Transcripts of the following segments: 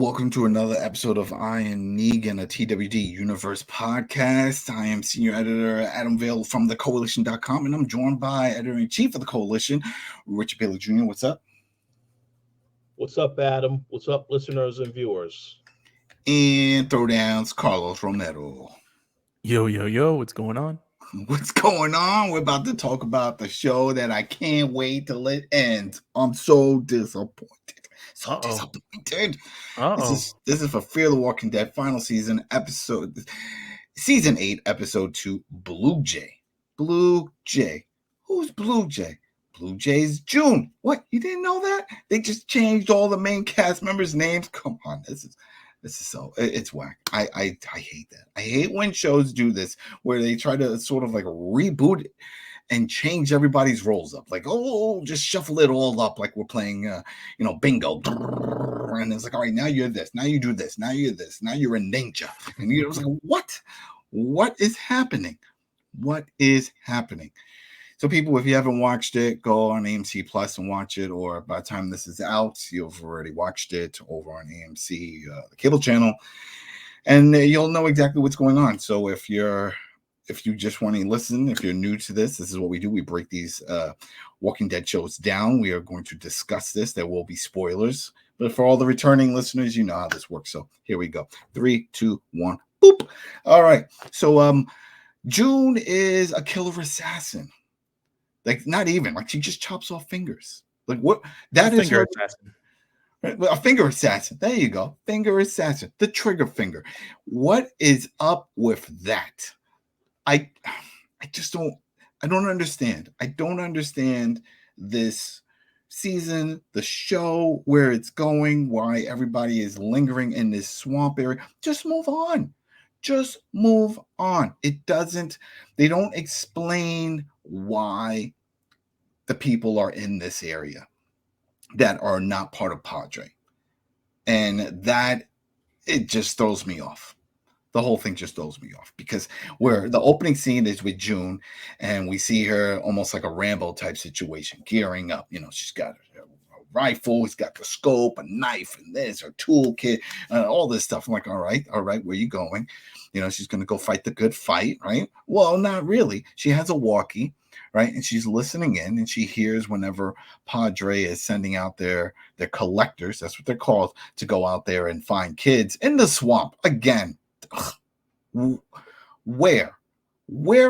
Welcome to another episode of I and Negan, a TWD Universe podcast. I am Senior Editor Adam Vale from the Koalition.com, and I'm joined by Editor-in-Chief of the Coalition, Richard Bailey Jr. What's up? What's up, Adam? What's up, listeners and viewers? And Throwdowns, Carlos Romero. Yo, what's going on? What's going on? We're about to talk about the show that I can't wait till it ends. I'm so disappointed. Disappointed. This is for Fear the Walking Dead final season season 8, episode 2, Blue Jay. Blue Jay. Who's Blue Jay? Blue Jay's June. What? You didn't know that? They just changed all the main cast members' names. Come on, this is so it's whack. I hate that. I hate when shows do this where they try to sort of like reboot it and change everybody's roles up. Like, just shuffle it all up like we're playing, bingo. And it's like, all right, now you're this. Now you do this. Now you're this. Now you're a ninja. And you're like, what? What is happening? What is happening? So people, if you haven't watched it, go on AMC Plus and watch it. Or by the time this is out, you've already watched it over on AMC, the cable channel. And you'll know exactly what's going on. So if you just want to listen, if you're new to this is what we do. We break these Walking Dead shows down. We are going to discuss this. There will be spoilers. But for all the returning listeners, you know how this works. So here we go. 3, 2, 1, boop. All right. So June is a killer assassin. Like, not even. Like, she just chops off fingers. Like, what? That is her assassin. A finger assassin. There you go. Finger assassin. The trigger finger. What is up with that? I don't understand. I don't understand this season, the show, where it's going, why everybody is lingering in this swamp area. Just move on. Just move on. They don't explain why the people are in this area that are not part of PADRE. And it just throws me off. The whole thing just throws me off because where the opening scene is with June and we see her almost like a Rambo type situation, gearing up. She's got a rifle, he's got the scope, a knife, and this, her toolkit, all this stuff. I'm like, all right, where you going? She's going to go fight the good fight, right? Well, not really. She has a walkie, right? And she's listening in and she hears whenever PADRE is sending out their collectors, that's what they're called, to go out there and find kids in the swamp again. Where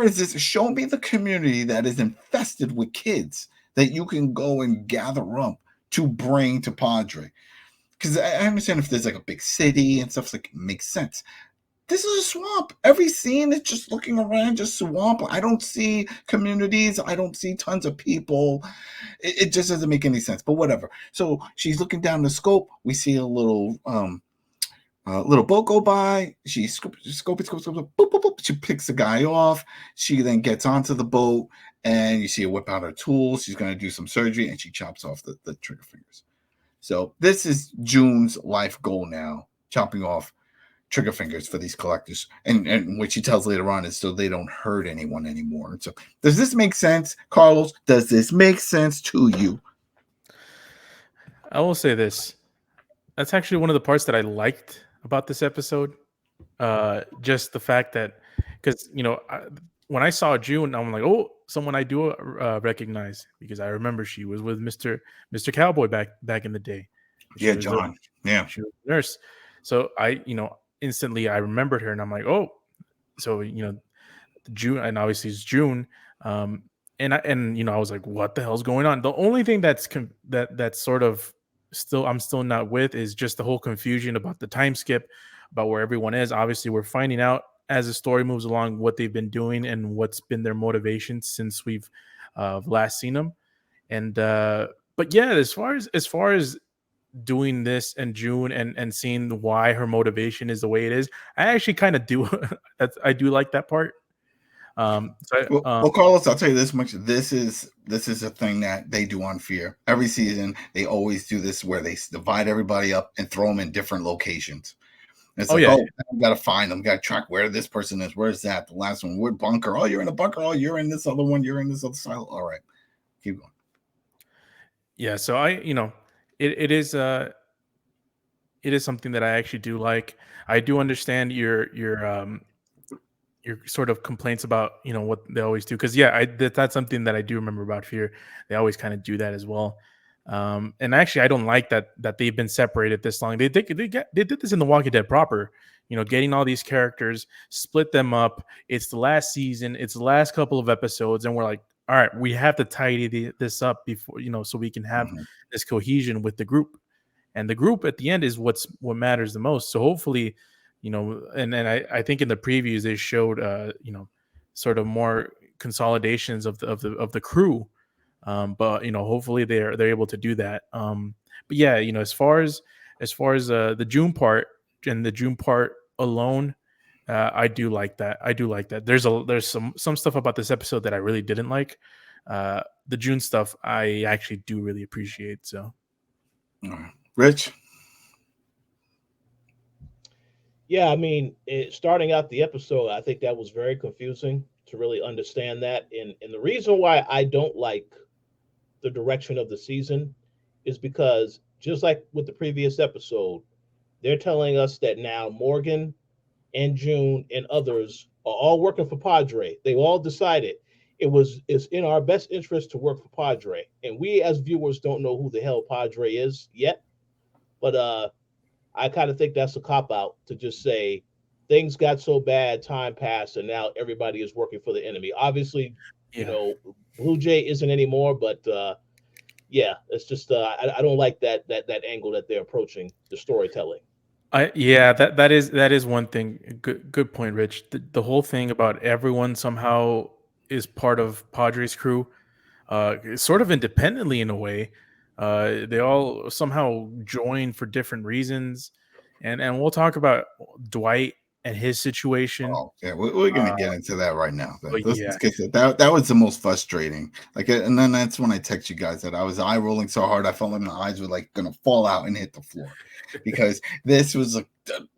is this? Show me the community that is infested with kids that you can go and gather up to bring to PADRE. Because I understand if there's like a big city and stuff, like, it makes sense. This is a swamp. Every scene is just looking around, just swamp. I don't see communities. I don't see tons of people. It just doesn't make any sense, but whatever. So she's looking down the scope. We see a little boat go by. She scopes, boop, boop, boop. She picks the guy off. She then gets onto the boat, and you see her whip out her tools. She's going to do some surgery, and she chops off the trigger fingers. So this is June's life goal now, chopping off trigger fingers for these collectors. And what she tells later on is so they don't hurt anyone anymore. So does this make sense, Carlos? Does this make sense to you? I will say this. That's actually one of the parts that I liked about this episode. Just the fact that, because when I saw June, I'm like, oh, someone I do recognize, because I remember she was with Mr. Cowboy back in the day. Yeah, John. She was a nurse. So I instantly I remembered her, and I'm like, oh, so June, and obviously it's June. And I was like, what the hell's going on? The only thing that's sort of I'm still not with is just the whole confusion about the time skip, about where everyone is. Obviously, we're finding out as the story moves along what they've been doing and what's been their motivation since we've last seen them. And but yeah, as far as doing this in June and seeing why her motivation is the way it is, I actually kind of do. I do like that part. Well, Carlos, I'll tell you this much: this is a thing that they do on Fear every season. They always do this where they divide everybody up and throw them in different locations. It's we got to find them, got to track where this person is. Where's that? The last one, we're bunker. Oh, you're in a bunker. Oh, you're in this other one. You're in this other silo. All right, keep going. Yeah, so it is it is something that I actually do like. I do understand your sort of complaints about what they always do, because that's something that I do remember about Fear. They always kind of do that as well. And actually, I don't like that they've been separated this long. They did this in The Walking Dead proper. Getting all these characters, split them up. It's the last season. It's the last couple of episodes, and we're like, all right, we have to tidy this up before so we can have this cohesion with the group. And the group at the end is what matters the most. So hopefully, and I think in the previews they showed sort of more consolidations of the crew. But hopefully they're able to do that. But yeah, as far as the June part and the June part alone, I do like that. There's some stuff about this episode that I really didn't like. The June stuff I actually do really appreciate. So, Rich. Yeah, I mean, starting out the episode, I think that was very confusing to really understand that. And the reason why I don't like the direction of the season is because, just like with the previous episode, they're telling us that now Morgan and June and others are all working for PADRE. They all decided it's in our best interest to work for PADRE. And we as viewers don't know who the hell PADRE is yet. But I kind of think that's a cop-out to just say things got so bad, time passed, and now everybody is working for the enemy. Obviously, Blue Jay isn't anymore, but yeah, it's just I don't like that angle that they're approaching the storytelling. That is one thing. Good point, Rich. The whole thing about everyone somehow is part of Padre's crew, sort of independently in a way. They all somehow join for different reasons, and we'll talk about Dwight and his situation. Oh yeah, we're gonna get into that right now. That was the most frustrating. And then that's when I text you guys that I was eye rolling so hard I felt like my eyes were like gonna fall out and hit the floor, because this was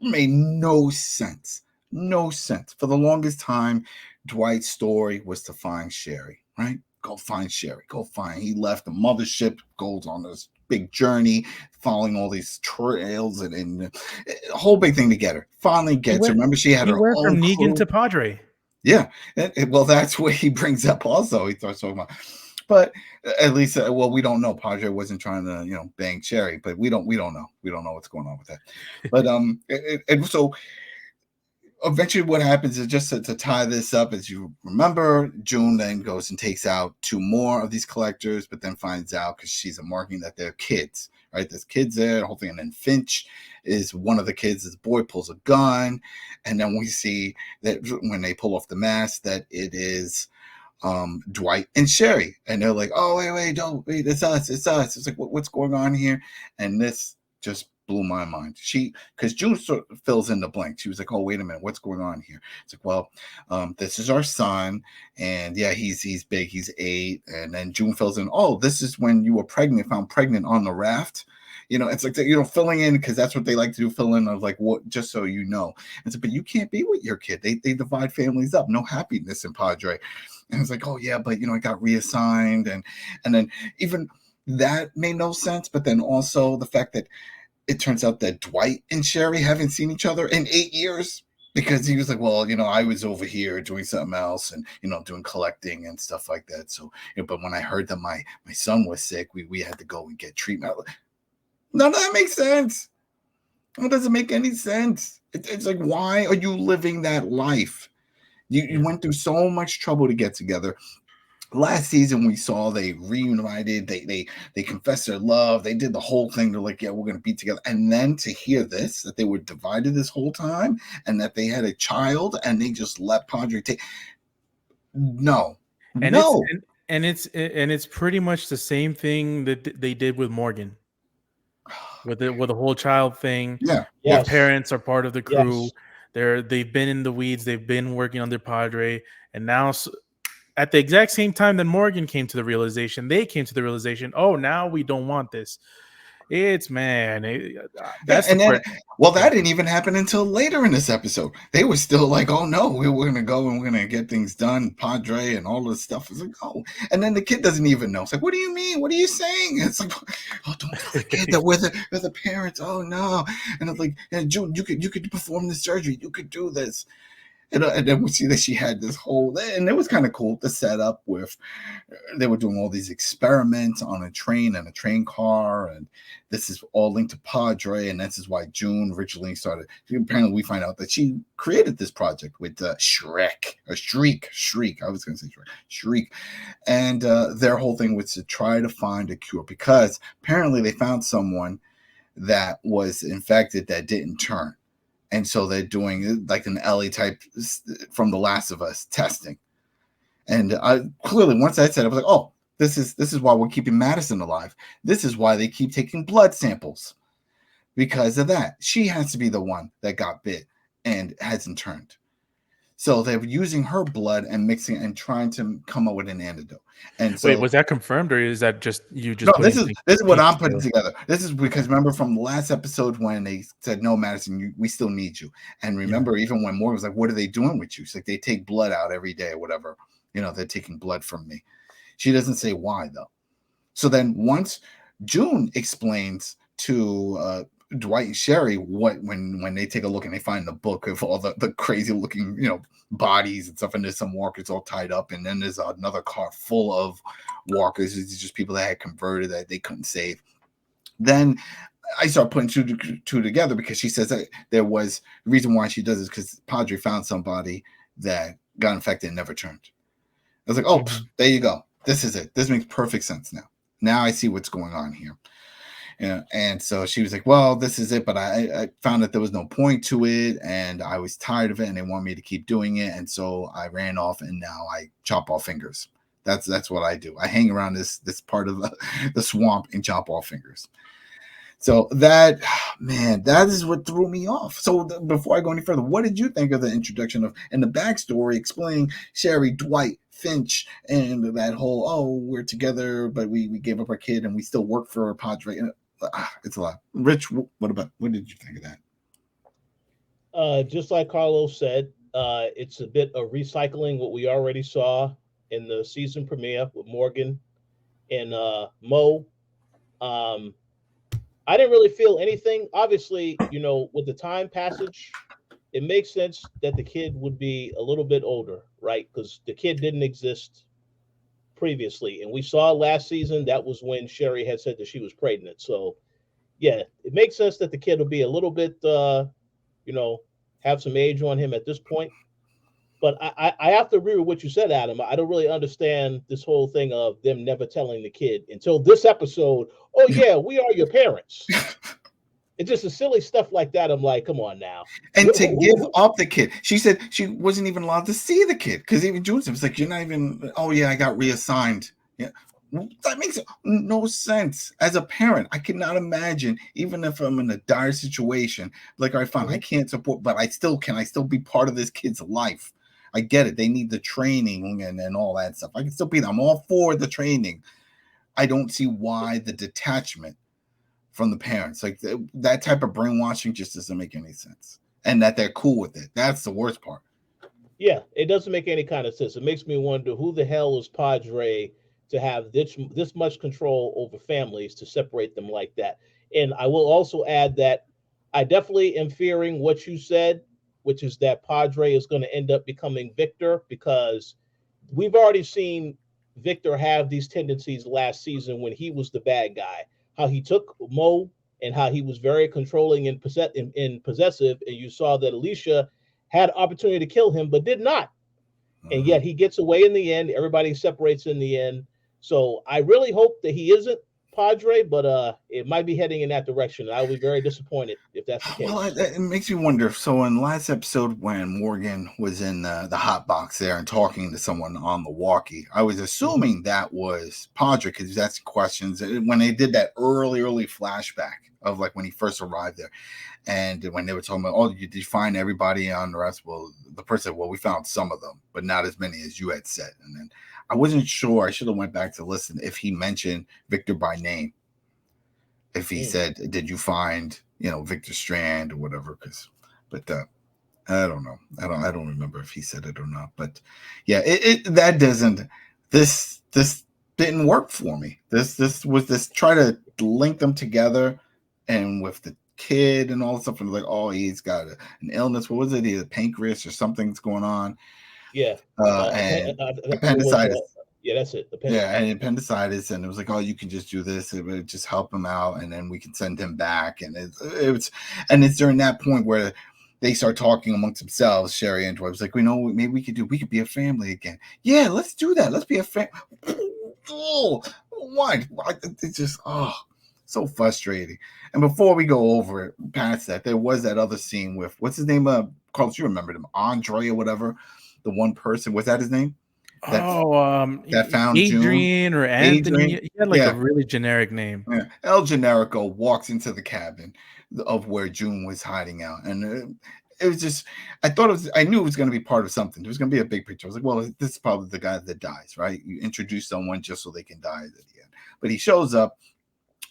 made no sense. No sense. For the longest time, Dwight's story was to find Sherry, right? Go find Sherry. He left the mothership, goes on this big journey, following all these trails and a whole big thing to get her. Finally gets her. Remember, she had her own from Negan crew. to Padre. Yeah. Well, that's what he brings up also. He starts talking about. But at least, we don't know. Padre wasn't trying to, bang Sherry, but we don't know. We don't know what's going on with that. But and so eventually what happens is, just to tie this up, as you remember, June then goes and takes out 2 more of these collectors, but then finds out, because she's a marking, that they're kids, right? There's kids there, the whole thing. And then Finch is one of the kids. This boy pulls a gun, and then we see that when they pull off the mask, that it is Dwight and Sherry, and they're like, oh, wait, it's us. It's like, what's going on here? And this just blew my mind. Because June sort of fills in the blank. She was like, oh, wait a minute, what's going on here? It's like, well, this is our son, and yeah, he's big, he's 8. And then June fills in, oh, this is when you were found pregnant on the raft. It's like, filling in, because that's what they like to do, fill in of like, what, just so you know. And so, but you can't be with your kid. They divide families up. No happiness in Padre. And it's like, oh yeah, but I got reassigned, and then even that made no sense. But then also the fact that it turns out that Dwight and Sherry haven't seen each other in 8 years, because he was like, well, I was over here doing something else and, doing collecting and stuff like that. So, but when I heard that my son was sick, we had to go and get treatment. None of that makes sense. It doesn't make any sense. It's like, why are you living that life? You went through so much trouble to get together. Last season, we saw they reunited. They confessed their love. They did the whole thing. They're like, yeah, we're going to be together. And then to hear this, that they were divided this whole time, and that they had a child, and they just let Padre take. No. And it's pretty much the same thing that they did with Morgan. With the whole child thing. Yeah. Their parents are part of the crew. Yes. They've been in the weeds. They've been working on their Padre, and now, at the exact same time that Morgan came to the realization, they came to the realization, oh, now we don't want this. That's and then, well, that didn't even happen until later in this episode. They were still like, "Oh no, we're going to go and we're going to get things done, Padre, and all this stuff." It's like, "Oh," and then the kid doesn't even know. It's like, "What do you mean? What are you saying?" It's like, "Oh, don't tell the kid that we're the parents." Oh no, and it's like, "Yeah, June, you could perform the surgery. You could do this." And then we see that she had this whole, and it was kind of cool to set up with, they were doing all these experiments on a train and a train car, and this is all linked to Padre, and this is why June originally started. Apparently, we find out that she created this project with Shriek. I was going to say Shriek, and their whole thing was to try to find a cure, because apparently they found someone that was infected that didn't turn. And so they're doing like an Ellie type from The Last of Us testing. And I clearly, once I said it, I was like, oh, this is why we're keeping Madison alive. This is why they keep taking blood samples, because of that. She has to be the one that got bit and hasn't turned. So they're using her blood and mixing and trying to come up with an antidote. And so, wait, was that confirmed, or is that just you? No, this is what I'm putting together. This is because remember from the last episode when they said, "No, Madison, we still need you." And remember, even when Morgan was like, "What are they doing with you?" She's like, "They take blood out every day or whatever. They're taking blood from me." She doesn't say why though. So then once June explains to Dwight and Sherry when they take a look and they find the book of all the crazy looking bodies and stuff, and there's some walkers all tied up, and then there's another car full of walkers. It's just people that had converted that they couldn't save. Then I start putting two together, because she says that there was the reason why she does this because Padre found somebody that got infected and never turned. I was like, oh, there you go. This is it. This makes perfect sense now. Now I see what's going on here. And so she was like, well, this is it. But I found that there was no point to it, and I was tired of it, and they want me to keep doing it. And so I ran off, and now I chop off fingers. That's what I do. I hang around this part of the swamp and chop off fingers. So that is what threw me off. So before I go any further, what did you think of the introduction of and the backstory explaining Sherry, Dwight, Finch, and that whole, oh, we're together, but we gave up our kid and we still work for Padre? It's a lot. Rich, what did you think of that? Just like Carlos said, it's a bit of recycling what we already saw in the season premiere with Morgan and Mo. I didn't really feel anything. Obviously, with the time passage, it makes sense that the kid would be a little bit older, right? Because the kid didn't exist previously. And we saw last season, that was when Sherry had said that she was pregnant. So, yeah, it makes sense that the kid will be a little bit, have some age on him at this point. But I have to agree with what you said, Adam. I don't really understand this whole thing of them never telling the kid until this episode. Oh, yeah, we are your parents. It's just a silly stuff like that. I'm like, come on now. And to give up the kid. She said she wasn't even allowed to see the kid because even June was like, you're not even, oh, yeah, I got reassigned. Yeah. That makes no sense. As a parent, I cannot imagine, even if I'm in a dire situation, like, all right, fine, I can't support, but can I still be part of this kid's life? I get it. They need the training and all that stuff. I can still be there. I'm all for the training. I don't see why the detachment from the parents, like that type of brainwashing, just doesn't make any sense. And that they're cool with it. That's the worst part. Yeah, it doesn't make any kind of sense. It makes me wonder who the hell is Padre to have this much control over families to separate them like that. And I will also add that I definitely am fearing what you said, which is that Padre is going to end up becoming Victor, because we've already seen Victor have these tendencies last season when he was the bad guy, how he took Mo and how he was very controlling and possessive. And you saw that Alicia had opportunity to kill him, but did not. And yet he gets away in the end. Everybody separates in the end. So I really hope that he isn't Padre, but it might be heading in that direction. I will be very disappointed if that's the case. Well, it makes me wonder. So in the last episode, when Morgan was in the hot box there and talking to someone on the walkie, I was assuming that was Padre because he was asking questions. When they did that early flashback of like when he first arrived there, and when they were talking about, oh, did you find everybody on the rest? Well, the person said, well, we found some of them, but not as many as you had said. And then I wasn't sure. I should have went back to listen if he mentioned Victor by name. if he said, "Did you find Victor Strand or whatever?" But I don't know. I don't remember if he said it or not. But yeah, that doesn't. This didn't work for me. This was try to link them together, and with the kid and all this stuff, and like, oh, he's got an illness. What was it? He had a pancreas or something's going on. Yeah. And appendicitis. Yeah, that's it. Yeah, and appendicitis, and it was like, oh, you can just do this. It would just help him out, and then we can send him back. And it's during that point where they start talking amongst themselves. Sherry and Dwight was like, maybe we could be a family again. Yeah, let's do that. Let's be a family. Oh, what? It's just so frustrating. And before we go over it, past that, there was that other scene with what's his name? Carlos, you remembered him, Andre or whatever. The one person, was that his name? That found Adrian June. Or Anthony. He had a really generic name. Yeah. El Generico walks into the cabin of where June was hiding out, and it was just, I knew it was going to be part of something. There was going to be a big picture. I was like, well, this is probably the guy that dies, right? You introduce someone just so they can die at the end. But he shows up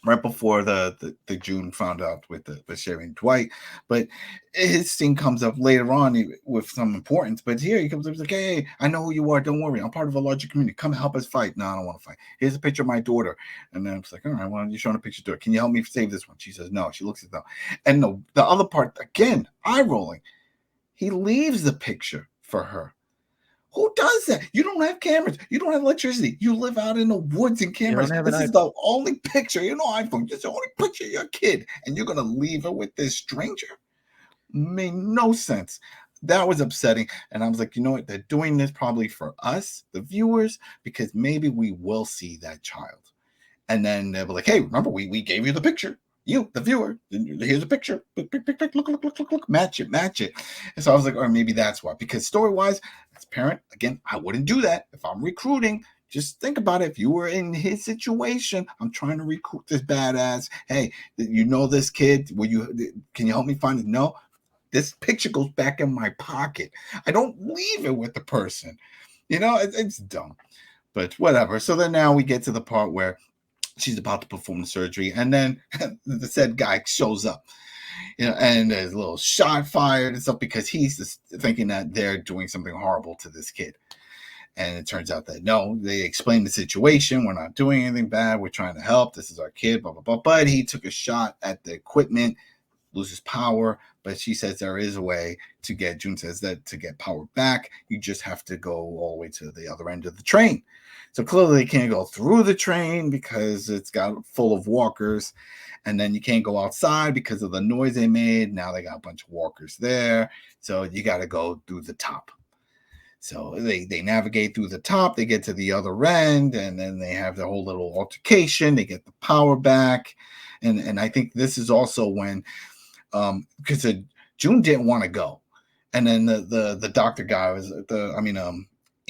right before the June found out with Sherry and Dwight, but his scene comes up later on with some importance. But here he comes up, he's like, hey, I know who you are. Don't worry, I'm part of a larger community. Come help us fight. No, I don't want to fight. Here's a picture of my daughter. And then it's like, all right, well, you're showing a picture to her. Can you help me save this one? She says no. She looks at them, and the other part again, eye rolling. He leaves the picture for her. Who does that? You don't have cameras. You don't have electricity. You live out in the woods and cameras. This is the only picture. iPhone. This is the only picture of your kid. And you're going to leave her with this stranger? Made no sense. That was upsetting. And I was like, you know what? They're doing this probably for us, the viewers, because maybe we will see that child. And then they'll be like, hey, remember, we gave you the picture. You, the viewer, here's a picture. Look, match it. And so I was like, or maybe that's why. Because story-wise, as a parent, again, I wouldn't do that. If I'm recruiting, just think about it. If you were in his situation, I'm trying to recruit this badass. Hey, this kid? Can you help me find it? No. This picture goes back in my pocket. I don't leave it with the person. It's dumb. But whatever. So then now we get to the part where she's about to perform the surgery, and then the said guy shows up, and there's a little shot fired and stuff because he's just thinking that they're doing something horrible to this kid. And it turns out that no, they explain the situation. We're not doing anything bad. We're trying to help. This is our kid, blah, blah, blah. But he took a shot at the equipment, loses power. But she says there is a way to get, June says that to get power back, you just have to go all the way to the other end of the train. So clearly they can't go through the train because it's got full of walkers. And then you can't go outside because of the noise they made. Now they got a bunch of walkers there. So you got to go through the top. So they navigate through the top. They get to the other end. And then they have their whole little altercation. They get the power back. And I think this is also when, because June didn't want to go. And then the doctor guy was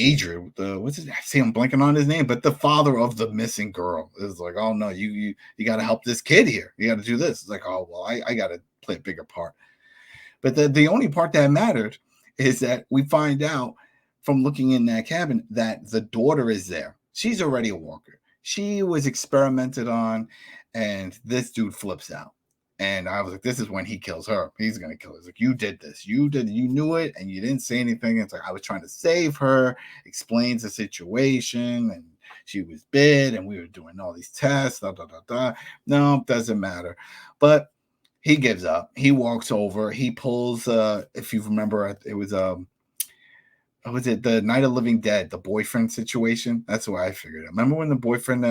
Adrian, what's his name? I see I'm blanking on his name, but the father of the missing girl is like, oh no, you got to help this kid here. You got to do this. It's like, oh well, I got to play a bigger part. But the only part that mattered is that we find out from looking in that cabin that the daughter is there. She's already a walker. She was experimented on, and this dude flips out. And I was like, this is when he kills her. He's going to kill her. It's like, you did this. You knew it, and you didn't say anything. It's like, I was trying to save her, explains the situation, and she was bit, and we were doing all these tests, No, doesn't matter. But he gives up. He walks over. He pulls, if you remember, it was, was it the Night of Living Dead, the boyfriend situation? That's what I figured out. Remember when the boyfriend,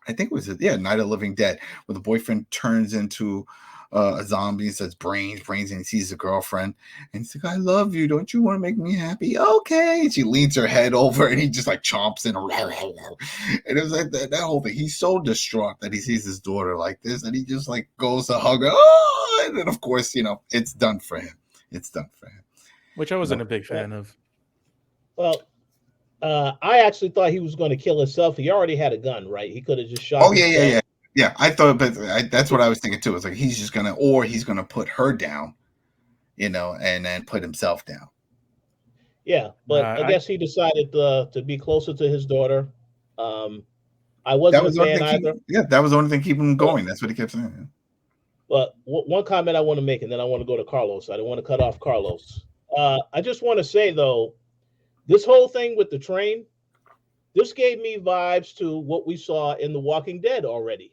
I think it was Night of Living Dead, where the boyfriend turns into a zombie and says brains, and he sees the girlfriend and he's like, I love you. Don't you want to make me happy? Okay. And she leans her head over and he just like chomps in. And it was like that whole thing. He's so distraught that he sees his daughter like this and he just like goes to hug her. Oh! And then of course, it's done for him. Which I wasn't a big fan of. Well, I actually thought he was going to kill himself. He already had a gun, right? He could have just shot. Oh yeah. I thought, but that's what I was thinking too. It's like he's gonna put her down, and then put himself down. Yeah, but I guess he decided to be closer to his daughter. I wasn't a fan either. That was the only thing keeping him going. That's what he kept saying. But one comment I want to make, and then I want to go to Carlos. I don't want to cut off Carlos. I just want to say, though, this whole thing with the train, this gave me vibes to what we saw in The Walking Dead already.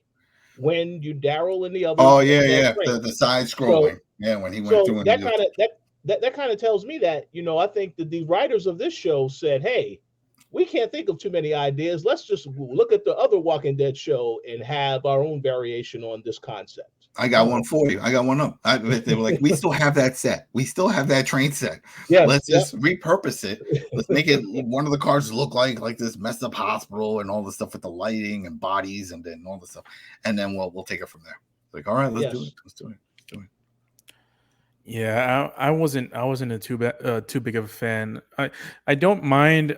When you Daryl and the others. Oh, yeah. The side scrolling. So, when he went through. That kind of tells me that, I think that the writers of this show said, hey, we can't think of too many ideas. Let's just look at the other Walking Dead show and have our own variation on this concept. I got one for you. I got one up. They were like, we still have that set. We still have that train set. Yes, Let's just repurpose it. Let's make it one of the cars look like this messed up hospital and all the stuff with the lighting and bodies and then all the stuff. And then we'll take it from there. Like, all right, let's do it. Let's do it. Yeah, I wasn't too big of a fan. I don't mind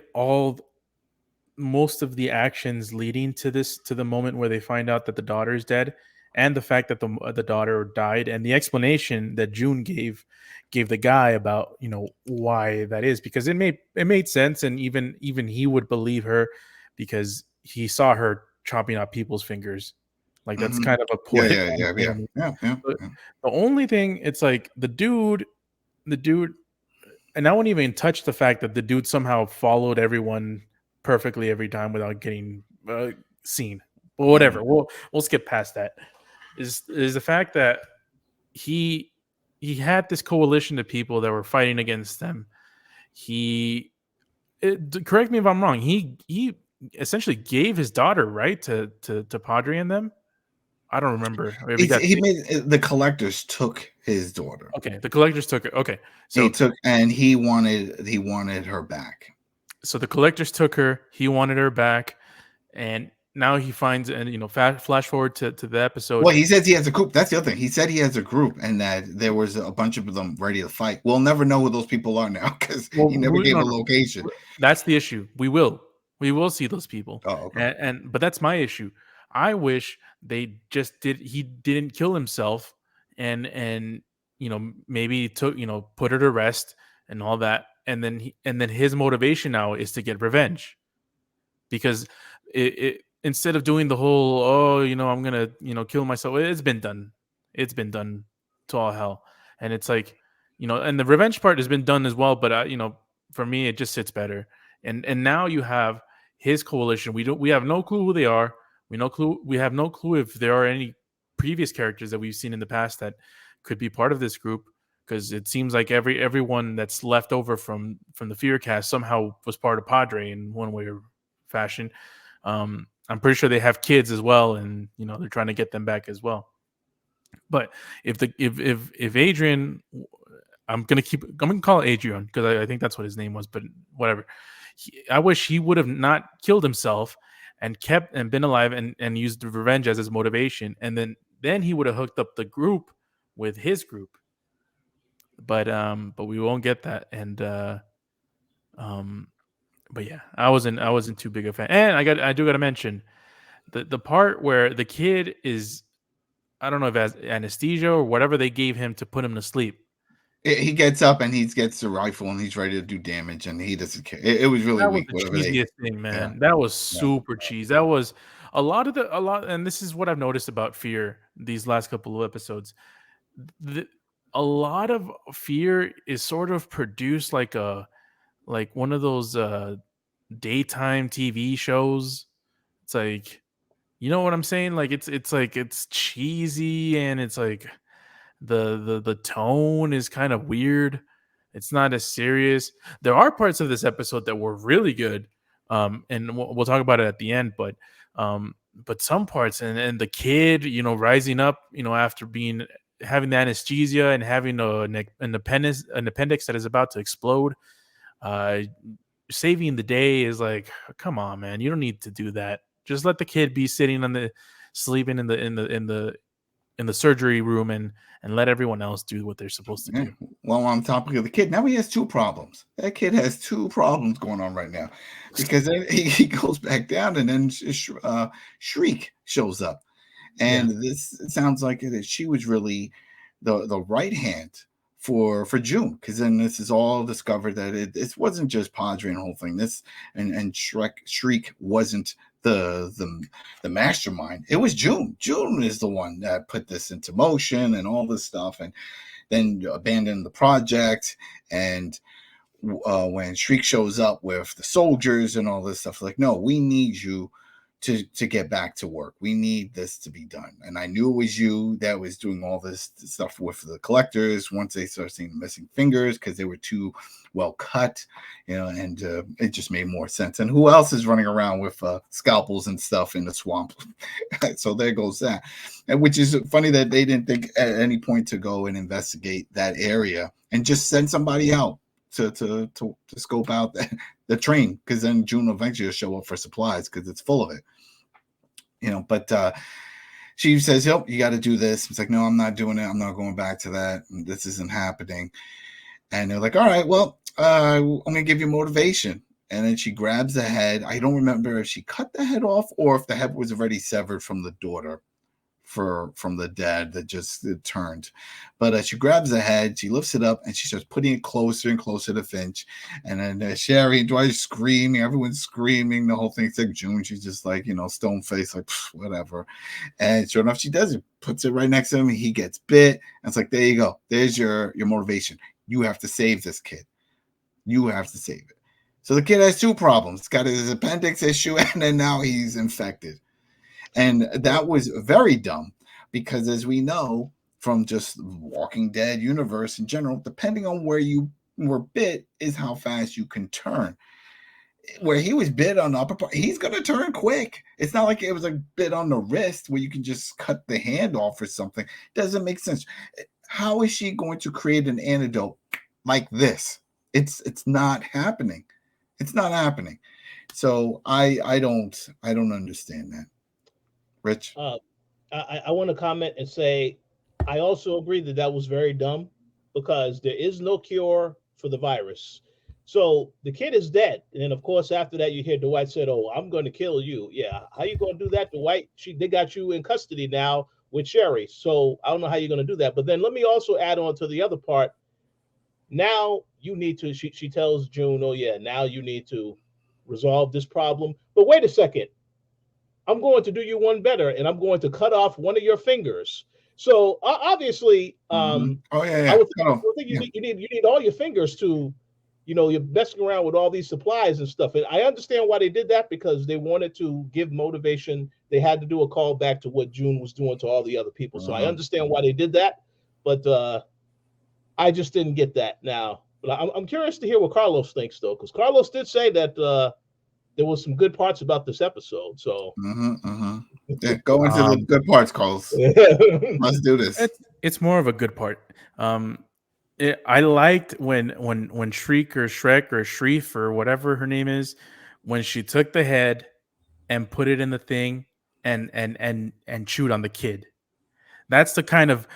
most of the actions leading to the moment where they find out that the daughter is dead, and the fact that the daughter died, and the explanation that June gave the guy about why that is, because it made sense, and even he would believe her because he saw her chopping out people's fingers. Like that's kind of a point. Yeah. The only thing, it's like the dude, and I won't even touch the fact that the dude somehow followed everyone perfectly every time without getting seen. But whatever, we'll skip past that. Is the fact that he had this coalition of people that were fighting against them. Correct me if I'm wrong. He essentially gave his daughter, right, to PADRE and them. I don't remember. The collectors took his daughter. Okay, the collectors took it. Okay, so he wanted her back. So the collectors took her. He wanted her back, and now he finds, and flash forward to the episode. Well, he says he has a group. That's the other thing. He said he has a group, and that there was a bunch of them ready to fight. We'll never know who those people are now because he never gave a location. That's the issue. We will see those people. Oh, okay. But that's my issue. I wish they just he didn't kill himself and maybe took put her to rest and all that, and then his motivation now is to get revenge, because it instead of doing the whole I'm gonna kill myself, it's been done to all hell, and it's like and the revenge part has been done as well, but for me it just sits better, and now you have his coalition. We have no clue who they are. We have no clue if there are any previous characters that we've seen in the past that could be part of this group, because it seems like everyone that's left over from the Fear cast somehow was part of PADRE in one way or fashion. I'm pretty sure they have kids as well, and they're trying to get them back as well. But if Adrian, I'm gonna call it Adrian because I think that's what his name was, but whatever. I wish he would have not killed himself and been alive and used the revenge as his motivation, and then he would have hooked up the group with his group. But we won't get that, and but yeah, I wasn't too big a fan. And I do got to mention the part where the kid is, I don't know if it has anesthesia or whatever they gave him to put him to sleep. He gets up and he gets the rifle and he's ready to do damage, and he doesn't care. It was really weak. That was the cheesiest thing, man. Yeah. That was super cheese. That was a lot, and this is what I've noticed about Fear these last couple of episodes. A lot of Fear is sort of produced like one of those daytime TV shows. It's like, you know what I'm saying? Like it's like it's cheesy, and it's like the tone is kind of weird. It's not as serious. There are parts of this episode that were really good, and we'll talk about it at the end. But some parts, and the kid, rising up, after having the anesthesia and having an appendix that is about to explode, saving the day is like, come on, man, you don't need to do that. Just let the kid be sleeping in the surgery room and let everyone else do what they're supposed to do. Well, on topic of the kid, now he has two problems. That kid has two problems going on right now, because then he goes back down, and then Shriek shows up, and this sounds like that she was really the right hand for June, because then this is all discovered that it wasn't just PADRE and the whole thing. This and Shriek wasn't the mastermind. It was June. June is the one that put this into motion and all this stuff, and then abandoned the project. And when Shriek shows up with the soldiers and all this stuff, like, no, we need you to get back to work. We need this to be done. And I knew it was you that was doing all this stuff with the collectors once they started seeing the missing fingers because they were too well cut, and it just made more sense. And who else is running around with scalpels and stuff in the swamp? So there goes that. And which is funny that they didn't think at any point to go and investigate that area and just send somebody out to scope out the train, because then June eventually will show up for supplies because it's full of it. But she says, "Yep, you got to do this." It's like, "No, I'm not doing it. I'm not going back to that. This isn't happening." And they're like, "All right, well, I'm gonna give you motivation." And then she grabs the head. I don't remember if she cut the head off or if the head was already severed from the daughter from the dad that just turned. But she grabs the head, she lifts it up, and she starts putting it closer and closer to Finch. And then Sherry and Dwight screaming, everyone's screaming, the whole thing's like June. She's just like, stone face, like whatever. And sure enough, she does it, puts it right next to him, and he gets bit. And it's like, there you go. There's your motivation. You have to save this kid. You have to save it. So the kid has two problems. He's got his appendix issue, and then now he's infected. And that was very dumb because, as we know from just Walking Dead universe in general, depending on where you were bit is how fast you can turn. Where he was bit on the upper part, he's going to turn quick. It's not like it was a bit on the wrist where you can just cut the hand off or something. Doesn't make sense. How is she going to create an antidote like this? It's not happening. It's not happening. So I don't understand that. Rich? I want to comment and say I also agree that was very dumb because there is no cure for the virus. So the kid is dead. And then, of course, after that, you hear Dwight said, "Oh, I'm going to kill you." Yeah. How you going to do that, Dwight? They got you in custody now with Sherry. So I don't know how you're going to do that. But then let me also add on to the other part. Now you need to, she tells June, "Oh, yeah, now you need to resolve this problem. But wait a second. I'm going to do you one better, and I'm going to cut off one of your fingers." So obviously, Oh yeah, I would think you need all your fingers to, you're messing around with all these supplies and stuff. And I understand why they did that because they wanted to give motivation. They had to do a call back to what June was doing to all the other people. So I understand why they did that, but I just didn't get that now. But I'm curious to hear what Carlos thinks, though, because Carlos did say that. There was some good parts about this episode, so yeah, go into the good parts, Carlos. Let's do this. It's more of a good part. I liked when Shriek or Shrek or Shreef or whatever her name is, when she took the head and put it in the thing and chewed on the kid. That's the kind of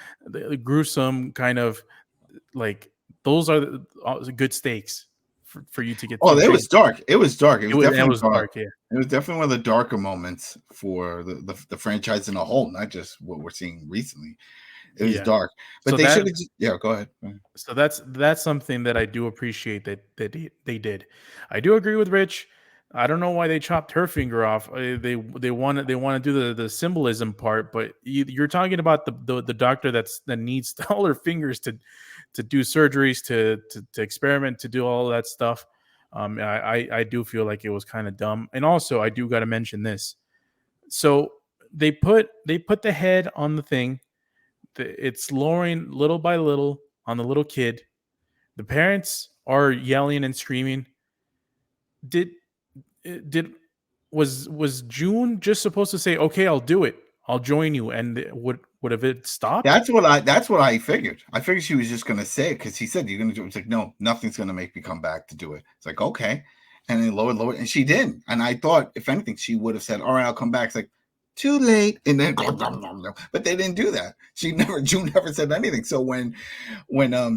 gruesome kind of, like, those are the good stakes for you to get. Oh, it was dark. It was dark. It was definitely dark. Yeah. It was definitely one of the darker moments for the franchise in a whole, not just what we're seeing recently. It was dark, but so they should have. Go ahead. So that's something that I do appreciate that they did. I do agree with Rich. I don't know why they chopped her finger off. They want to do the symbolism part, but you're talking about the doctor that needs all her fingers to do surgeries, to experiment, to do all that stuff. I do feel like it was kind of dumb. And also, I do got to mention this. So they put the head on the thing. It's lowering little by little on the little kid. The parents are yelling and screaming. Was June just supposed to say, "Okay, I'll do it. I'll join you," and would have it stopped? That's what I figured. I figured she was just gonna say it because he said, "You're gonna do it." It's like, no, nothing's gonna make me come back to do it. It's like, okay, and then lower, and she didn't. And I thought, if anything, she would have said, "All right, I'll come back." It's like, too late, and then but they didn't do that. June never said anything. So when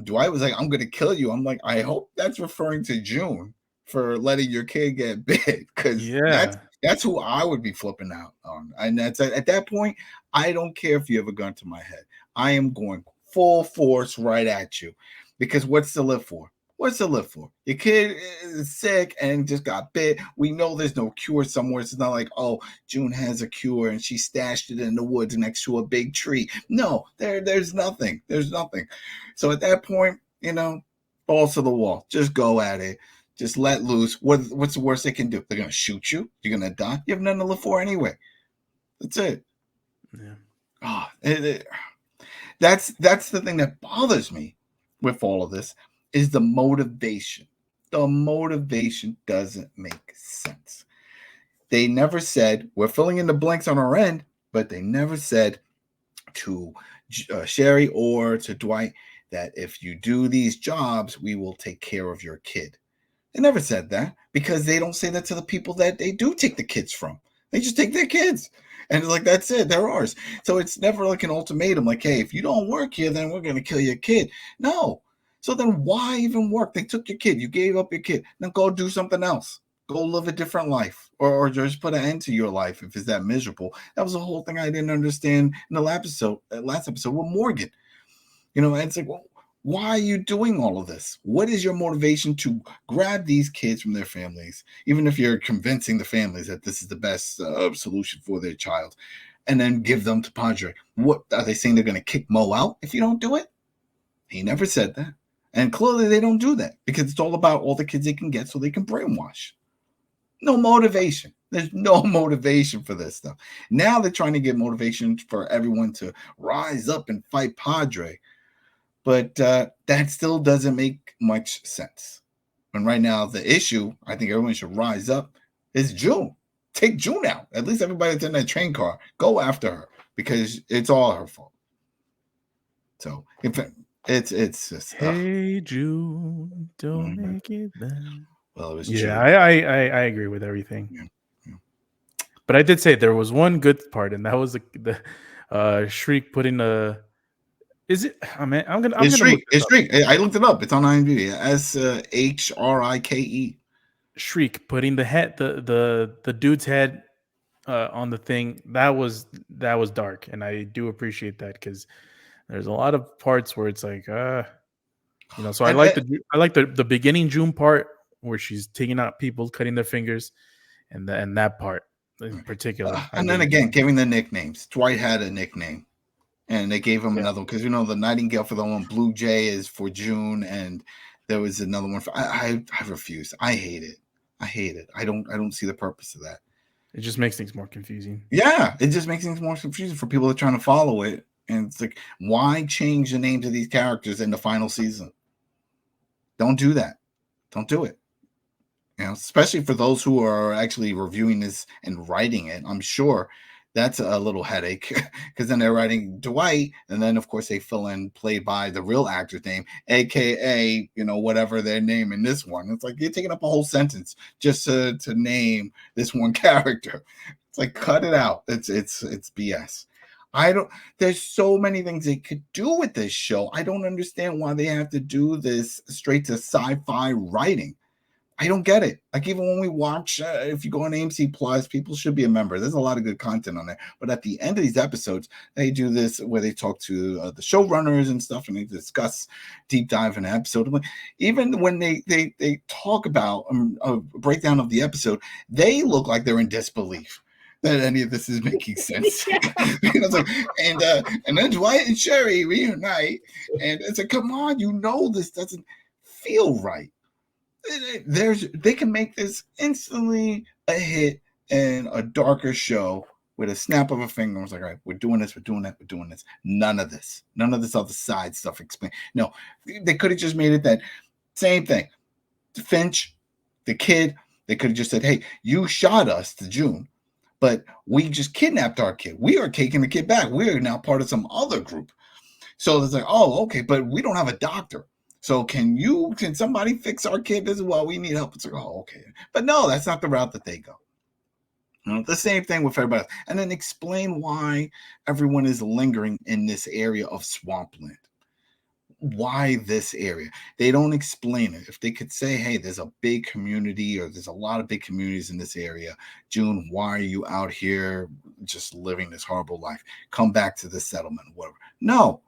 Dwight was like, "I'm gonna kill you," I'm like, I hope that's referring to June for letting your kid get bit, because that's who I would be flipping out on. And that's at that point, I don't care if you have a gun to my head. I am going full force right at you, because what's to live for? What's to live for? Your kid is sick and just got bit. We know there's no cure somewhere. It's not like, oh, June has a cure and she stashed it in the woods next to a big tree. No, there's nothing. There's nothing. So at that point, balls to the wall. Just go at it. Just let loose. What's the worst they can do? They're going to shoot you. You're going to die. You have nothing to live for anyway. That's it. Yeah. That's the thing that bothers me with all of this is the motivation. The motivation doesn't make sense. They never said, we're filling in the blanks on our end, but they never said to Sherry or to Dwight that if you do these jobs, we will take care of your kid. They never said that because they don't say that to the people that they do take the kids from. They just take their kids. And like, that's it. They're ours. So it's never like an ultimatum like, hey, if you don't work here, then we're going to kill your kid. No. So then why even work? They took your kid. You gave up your kid. Now go do something else. Go live a different life or just put an end to your life if it's that miserable. That was the whole thing I didn't understand in the last episode with Morgan. And it's like, well, why are you doing all of this? What is your motivation to grab these kids from their families, even if you're convincing the families that this is the best solution for their child, and then give them to PADRE? What are they saying? They're going to kick Mo out if you don't do it? He never said that. And clearly they don't do that because it's all about all the kids they can get so they can brainwash. No motivation. There's no motivation for this stuff. Now they're trying to get motivation for everyone to rise up and fight PADRE. But that still doesn't make much sense. And right now, the issue, I think everyone should rise up, is June. Take June out. At least everybody that's in that train car, go after her because it's all her fault. So it's just. Hey, June, don't make it bad. Well, it was June. I agree with everything. Yeah. But I did say there was one good part, and that was the Shriek putting a. Is it? It's Shriek. It's Shriek. I looked it up. It's on IMDb. SHRIKE. Shriek putting the dude's head on the thing. That was dark, and I do appreciate that because there's a lot of parts where it's like, So I like the beginning June part where she's taking out people, cutting their fingers, and that part in particular. And then again, giving the nicknames. Dwight had a nickname. And they gave him another one because the Nightingale for the one, Blue Jay is for June, and there was another one for. I refuse. I hate it. I don't see the purpose of that. It just makes things more confusing. Yeah, it just makes things more confusing for people that are trying to follow it. And it's like, why change the names of these characters in the final season? Don't do that. Don't do it. Especially for those who are actually reviewing this and writing it. I'm sure that's a little headache because then they're writing Dwight, and then of course they fill in played by the real actor's name, aka whatever their name in this one. It's like you're taking up a whole sentence just to name this one character. It's like, cut it out. It's BS. There's so many things they could do with this show. I don't understand why they have to do this straight to sci-fi writing. I don't get it. Like, even when we watch, if you go on AMC Plus, people should be a member. There's a lot of good content on there. But at the end of these episodes, they do this where they talk to the showrunners and stuff, and they discuss deep dive in an episode. Even when they talk about a breakdown of the episode, they look like they're in disbelief that any of this is making sense. It's like, and then Dwight and Sherry reunite, and it's like, come on, this doesn't feel right. They can make this instantly a hit and a darker show with a snap of a finger. I was like, all right, we're doing this, we're doing that, we're doing this. None of this other side stuff explained. No, they could have just made it that same thing. Finch, the kid, they could have just said, hey, you shot us to June, but we just kidnapped our kid. We are taking the kid back. We are now part of some other group. So it's like, oh, okay, but we don't have a doctor. So can somebody fix our kid? This is why we need help. It's like, oh, okay. But no, that's not the route that they go. The same thing with everybody else. And then explain why everyone is lingering in this area of swampland. Why this area? They don't explain it. If they could say, hey, there's a big community, or there's a lot of big communities in this area. June, why are you out here just living this horrible life? Come back to the settlement, whatever. No.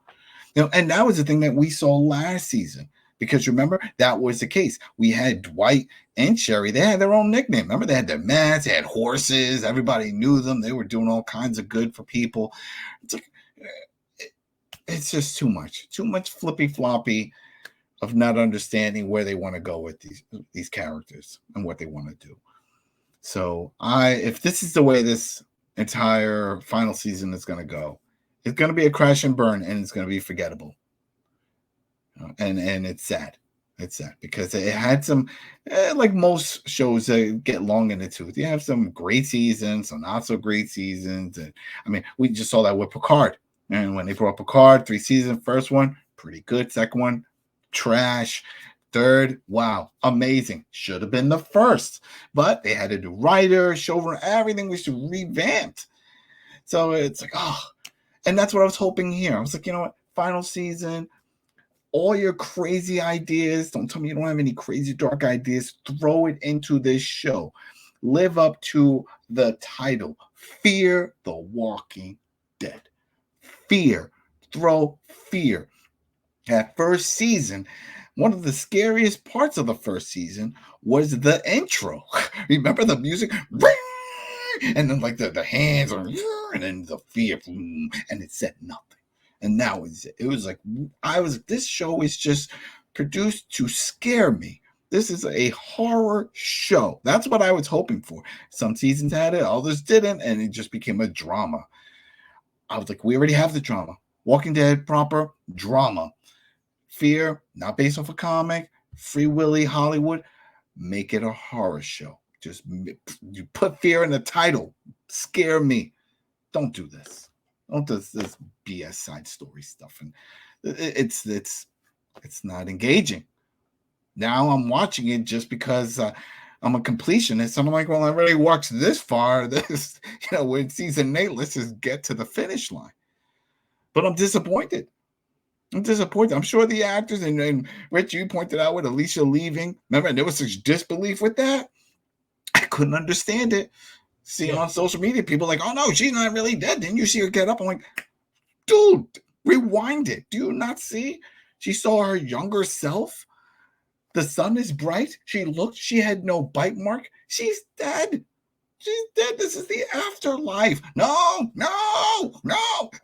And that was the thing that we saw last season, Because remember, that was the case. We had Dwight and Sherry. They had their own nickname. Remember, they had their masks, they had horses. Everybody knew them. They were doing all kinds of good for people. It's like, it's just too much flippy floppy of not understanding where they want to go with these characters and what they want to do. So if this is the way this entire final season is going to go, it's going to be a crash and burn, and it's going to be forgettable. And it's sad. It's sad because it had some, like most shows that get long in the tooth. You have some great seasons, some not so great seasons. And I mean, we just saw that with Picard. And when they brought Picard, 3 seasons, first one, pretty good. Second one, trash. Third, wow, amazing. Should have been the first. But they had a new writer, showrunner, everything was revamped. So it's like, oh. And that's what I was hoping here. I was like, you know what? Final season, all your crazy ideas. Don't tell me you don't have any crazy dark ideas. Throw it into this show. Live up to the title. Fear the Walking Dead. Fear. Throw fear. That first season, one of the scariest parts of the first season was the intro. Remember the music? And then like the hands are, and then the fear, and it said nothing. And now it was like, this show is just produced to scare me. This is a horror show. That's what I was hoping for. Some seasons had it, others didn't, and it just became a drama. I was like, we already have the drama. Walking Dead proper drama. Fear, not based off a comic. Free Willy Hollywood. Make it a horror show. Just you put fear in the title. Scare me. Don't do this. Don't do this BS side story stuff. And it's not engaging. Now I'm watching it just because I'm a completionist. I'm like, well, I already watched this far. This, we're in season 8. Let's just get to the finish line. But I'm disappointed. I'm sure the actors, and Rich, you pointed out with Alicia leaving. Remember, there was such disbelief with that. I couldn't understand it. See on social media, people like, oh no, she's not really dead. Didn't you see her get up? I'm like, dude, rewind it. Do you not see? She saw her younger self. The sun is bright. She had no bite mark. She's dead. She's dead. This is the afterlife. No.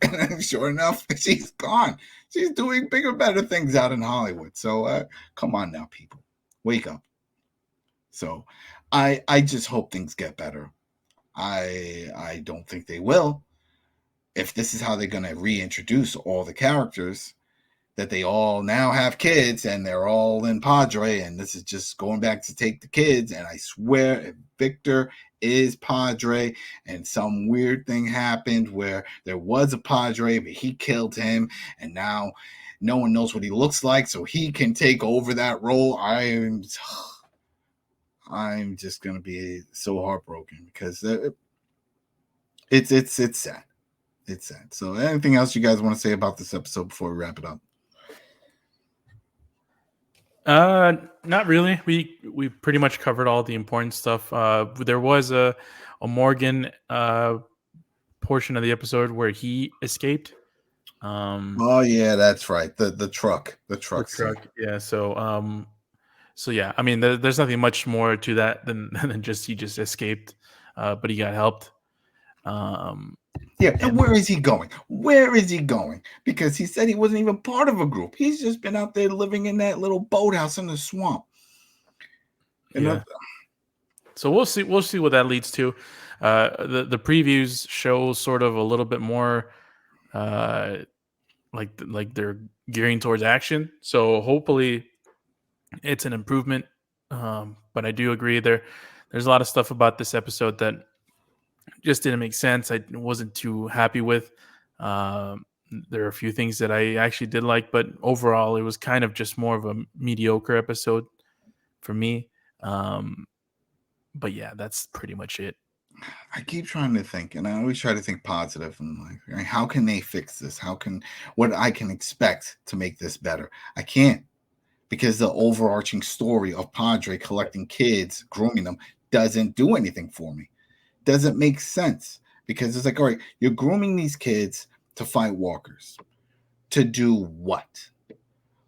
And then sure enough, she's gone. She's doing bigger, better things out in Hollywood. So come on now, people. Wake up. So I just hope things get better. I don't think they will. If this is how they're going to reintroduce all the characters, that they all now have kids and they're all in PADRE, and this is just going back to take the kids. And I swear, if Victor is PADRE and some weird thing happened where there was a PADRE, but he killed him, and now no one knows what he looks like, so he can take over that role, I'm just going to be so heartbroken because it's sad. It's sad. So anything else you guys want to say about this episode before we wrap it up? Not really. We pretty much covered all the important stuff. There was a Morgan portion of the episode where he escaped. Oh yeah, that's right. The truck. Yeah. So yeah. I mean, there's nothing much more to that than just he just escaped, but he got helped. Yeah, and where is he going? Because he said he wasn't even part of a group. He's just been out there living in that little boathouse in the swamp. So we'll see what that leads to. The previews show sort of a little bit more like they're gearing towards action. So hopefully it's an improvement. But I do agree there's a lot of stuff about this episode that just didn't make sense. I wasn't too happy with. There are a few things that I actually did like, but overall it was kind of just more of a mediocre episode for me. But yeah, that's pretty much it. I keep trying to think, and I always try to think positive, and like, how can they fix this? What I can expect to make this better? I can't, because the overarching story of PADRE collecting kids, grooming them, doesn't do anything for me. Doesn't make sense, because it's like, all right, you're grooming these kids to fight walkers. To do what?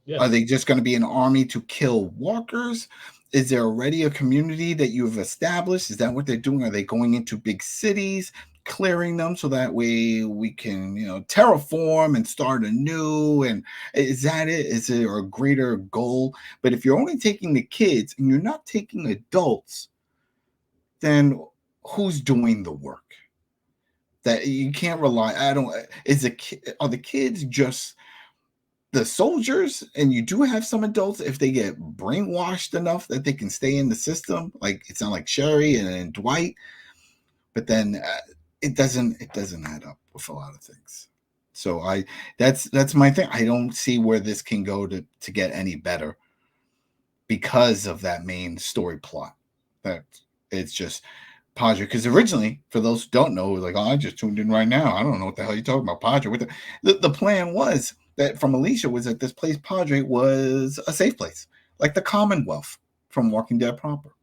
Yes. Are they just going to be an army to kill walkers? Is there already a community that you've established? Is that what they're doing? Are they going into big cities, clearing them so that way we can, terraform and start anew? And is that it? Is there a greater goal? But if you're only taking the kids and you're not taking adults, then who's doing the work? That you can't rely. Are the kids just the soldiers? And you do have some adults, if they get brainwashed enough that they can stay in the system, like it's not like Sherry and Dwight, but then it doesn't add up with a lot of things. So that's my thing. I don't see where this can go to get any better because of that main story plot. That it's just PADRE, because originally, for those who don't know, like, I just tuned in right now. I don't know what the hell you're talking about, PADRE. The plan was that from Alicia was that this place, PADRE, was a safe place, like the Commonwealth from Walking Dead proper.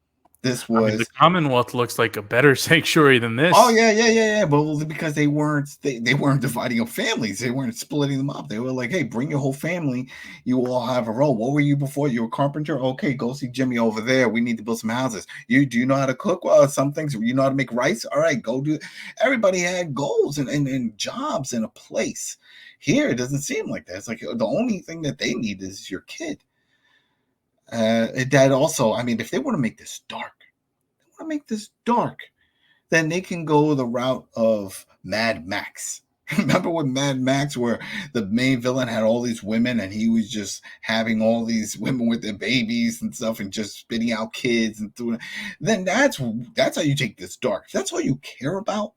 This was the Commonwealth looks like a better sanctuary than this. Oh yeah. But because they weren't dividing up families, they weren't splitting them up. They were like, hey, bring your whole family. You all have a role. What were you before? You were a carpenter. Okay, go see Jimmy over there. We need to build some houses. Do you know how to cook? Well, some things. You know how to make rice. All right, go do it. Everybody had goals and jobs and a place. Here, it doesn't seem like that. It's like the only thing that they need is your kid. That also, I mean, if they want to make this dark, then they can go the route of Mad Max. Remember with Mad Max, where the main villain had all these women and he was just having all these women with their babies and stuff and just spitting out kids and doing. Then that's how you take this dark. If that's all you care about,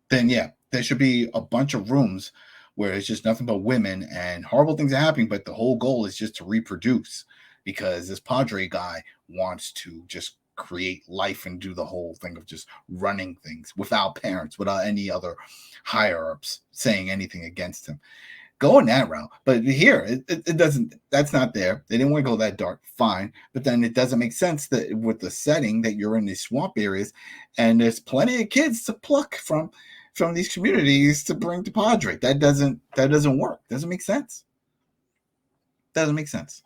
then yeah, there should be a bunch of rooms where it's just nothing but women and horrible things are happening, but the whole goal is just to reproduce because this PADRE guy wants to just create life and do the whole thing of just running things without parents, without any other higher ups saying anything against him. Go in that route. But here, it doesn't, that's not there. They didn't want to go that dark, fine. But then it doesn't make sense that with the setting that you're in these swamp areas and there's plenty of kids to pluck from these communities to bring to PADRE. That doesn't work. Doesn't make sense. Doesn't make sense.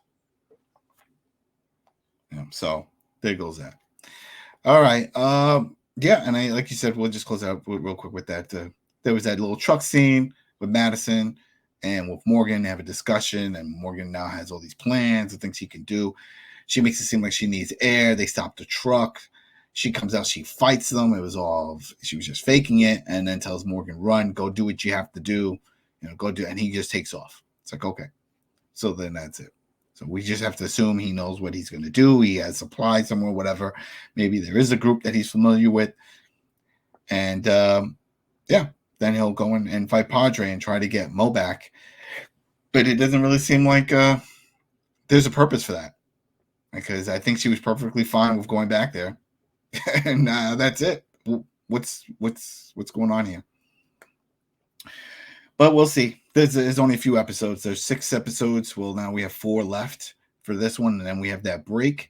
Yeah, so there goes that. All right. Yeah, and like you said, we'll just close out real quick with that. There was that little truck scene with Madison and with Morgan. They have a discussion, and Morgan now has all these plans and things he can do. She makes it seem like she needs air. They stop the truck. She comes out. She fights them. She was just faking it, and then tells Morgan, "Run, go do what you have to do. Go do." And he just takes off. It's like, okay. So then that's it. So we just have to assume he knows what he's going to do. He has supplies somewhere, whatever. Maybe there is a group that he's familiar with. And, yeah, then he'll go in and fight PADRE and try to get Mo back. But it doesn't really seem like there's a purpose for that. Because I think she was perfectly fine with going back there. And that's it. What's going on here? But we'll see. There's only a few episodes. There's 6 episodes. Well, now we have 4 left for this one. And then we have that break.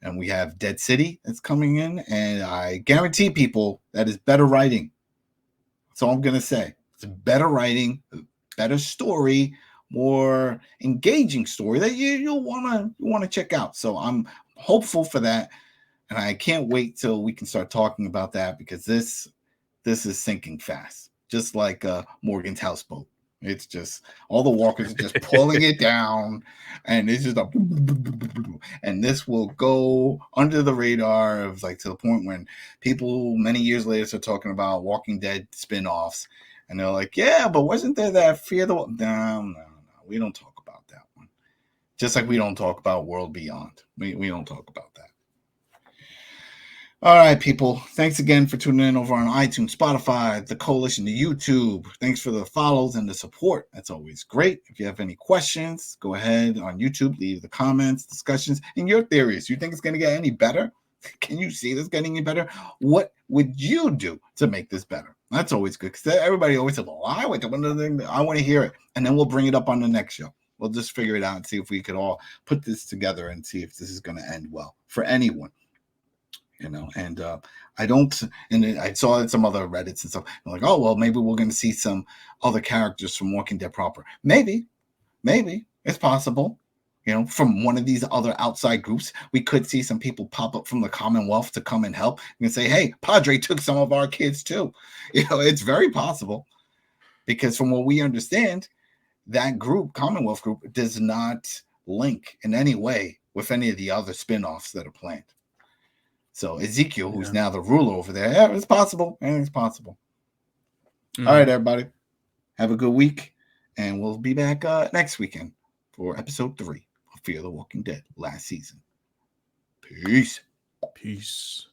And we have Dead City that's coming in. And I guarantee people that is better writing. That's all I'm going to say. It's better writing, better story, more engaging story that you'll want to check out. So I'm hopeful for that. And I can't wait till we can start talking about that because this is sinking fast. Just like Morgan's houseboat. It's just all the walkers are just pulling it down, and it's just and this will go under the radar of like to the point when people many years later start talking about Walking Dead spin-offs, and they're like, yeah, but wasn't there that Fear the No, we don't talk about that one. Just like we don't talk about World Beyond. We don't talk about that. All right, people. Thanks again for tuning in over on iTunes, Spotify, the Koalition, the YouTube. Thanks for the follows and the support. That's always great. If you have any questions, go ahead on YouTube, leave the comments, discussions, and your theories. You think it's going to get any better? Can you see this getting any better? What would you do to make this better? That's always good because everybody always says, well, I want to hear it. And then we'll bring it up on the next show. We'll just figure it out and see if we could all put this together and see if this is going to end well for anyone. And I saw some other Reddits and stuff. I'm like, oh, well, maybe we're going to see some other characters from Walking Dead proper. Maybe it's possible. from one of these other outside groups. We could see some people pop up from the Commonwealth to come and help and say, hey, PADRE took some of our kids too. It's very possible, because from what we understand, that group, Commonwealth group, does not link in any way with any of the other spin-offs that are planned. So Ezekiel, who's now the ruler over there, it's possible. Anything's possible. All right, everybody. Have a good week. And we'll be back next weekend for episode 3 of Fear the Walking Dead last season. Peace. Peace.